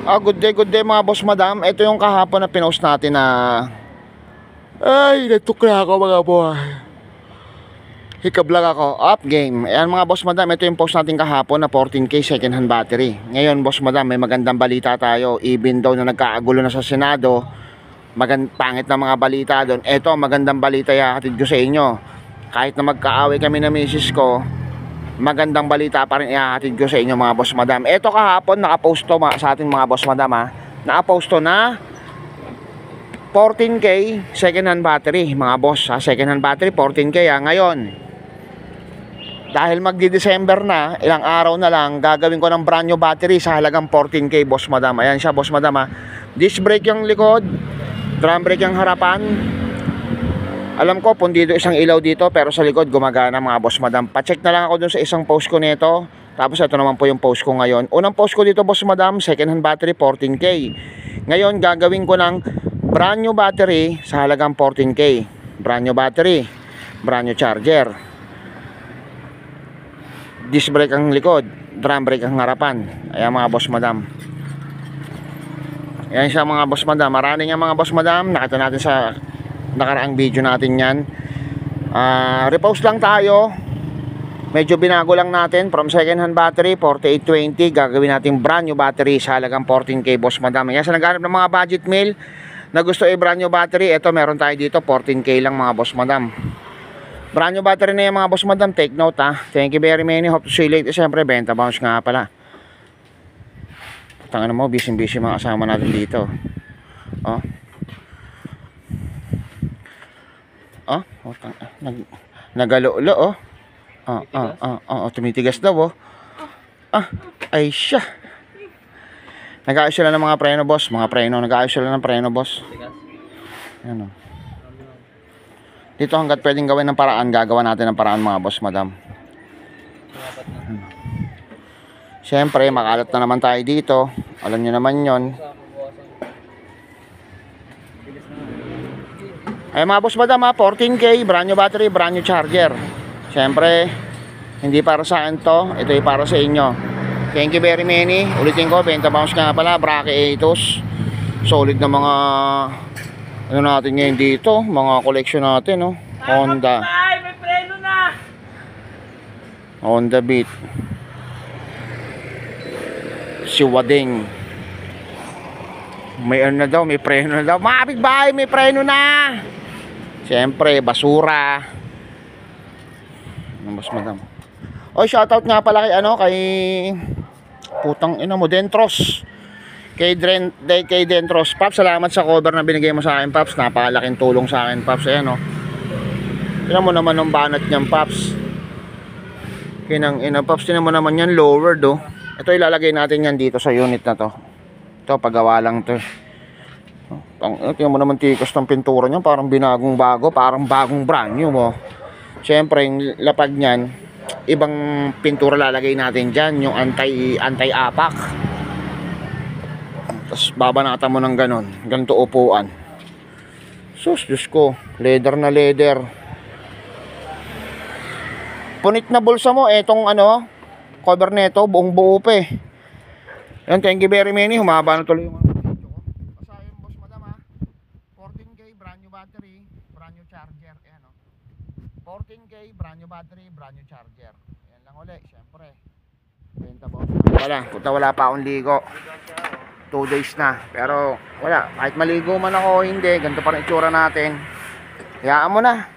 Good day mga boss madam. Ito yung kahapon na pinost natin na ay, natukla ako mga boy. Hikablang ako. Up game. Ayan mga boss madam, ito yung post natin kahapon na 14K second hand battery. Ngayon boss madam, may magandang balita tayo. Even though na nagkaagulo na sa Senado, pangit na mga balita doon. Ito, magandang balita yahatid ko sa inyo. Kahit na magkaaway kami na misis ko, magandang balita pa rin ihahatid ko sa inyo mga boss madam. Ito kahapon nakapost to sa ating mga boss madam ha. Nakapost to na 14K second hand battery mga boss ha. Second hand battery 14K ha. Ngayon dahil magdi-December na, ilang araw na lang, gagawin ko ng brand new battery sa halagang 14K boss madam. Ayan siya boss madam ha. Disc brake yung likod, drum brake yung harapan. Alam ko, pundido isang ilaw dito, pero sa likod gumagana mga boss madam. Pacheck na lang ako dun sa isang post ko nito. Tapos ito naman po yung post ko ngayon. Unang post ko dito boss madam, second hand battery 14K. Ngayon gagawin ko ng brand new battery sa halagang 14K. Brand new battery, brand new charger, disc brake ang likod, drum brake ang harapan. Ayan mga boss madam. Ayan siya mga boss madam. Marami nga mga boss madam. Nakita natin sa nakaraang video natin yan. Repost lang tayo. Medyo binago lang natin. From second hand battery 4820, gagawin natin brand new battery sa halagang 14K boss madam. Yan sa naghanap ng mga budget meal na gusto brand new battery, ito meron tayo dito 14K lang mga boss madam. Brand new battery na yan mga boss madam. Take note ha. Thank you very many. Hope to see you later. Siyempre benta bounce nga pala. Tangan mo, busy mga kasama natin dito. Nagalo-ulo tumitigas daw ay siya. Nag-aayos sila ng mga preno boss, nag-aayos sila ng preno boss. Ano? Dito hanggat pwedeng gawin ng paraan, gagawa natin ng paraan mga boss madam. Siyempre makalat na naman tayo dito. Alam nyo naman yon. Ay mga boss madam ha, 14K, brand new battery, brand new charger. Siyempre, hindi para sa akin to, ito ay para sa inyo. Thank you very many. Ulitin ko, benta bounce nga pala, Brake Atos. Solid na mga ano natin ngayon dito, mga collection natin no. Honda. May preno na. Honda Beat. Si Wading. May ano na daw, may preno na daw. Mga kapitbahay, may preno na. Siyempre, basura. Ano mas madam? Oy, shoutout nga pala kay putang ina mo, Dentros. Kay Dentros. Paps, salamat sa cover na binigay mo sa akin, Paps. Napakalaking tulong sa akin, Paps. Ayan, oh. Tingnan mo naman ng banat niyan, Paps. Kinang ina, Paps. Tingnan mo naman yan, lowered, oh. Ito ilalagay natin yan dito sa unit na to. Ito, paggawa lang to. Tingnan mo naman tikos ng pintura niya, parang binagong bago, parang bagong brand new mo. Siyempre, yung lapag niyan, ibang pintura lalagay natin dyan, yung anti-apak. Tapos babanatan mo ng ganon, ganito upuan. Sus, Diyos ko, leather na leather. Punit na bulsa mo, etong ano, cover nito, buong buo pa eh. Yan, thank you very many, humaba na tuloy yung mga video ko. Basta yung boss madam ha, 14K, brand new battery, brand new charger, ayan o. 14K, brand new battery, brand new charger. Ayan lang ulit, syempre. Benta boss. Wala pa akong ligo. 2 days na. Pero wala, kahit maligo man ako o hindi, ganito pa rin itsura natin. Hayaan mo na.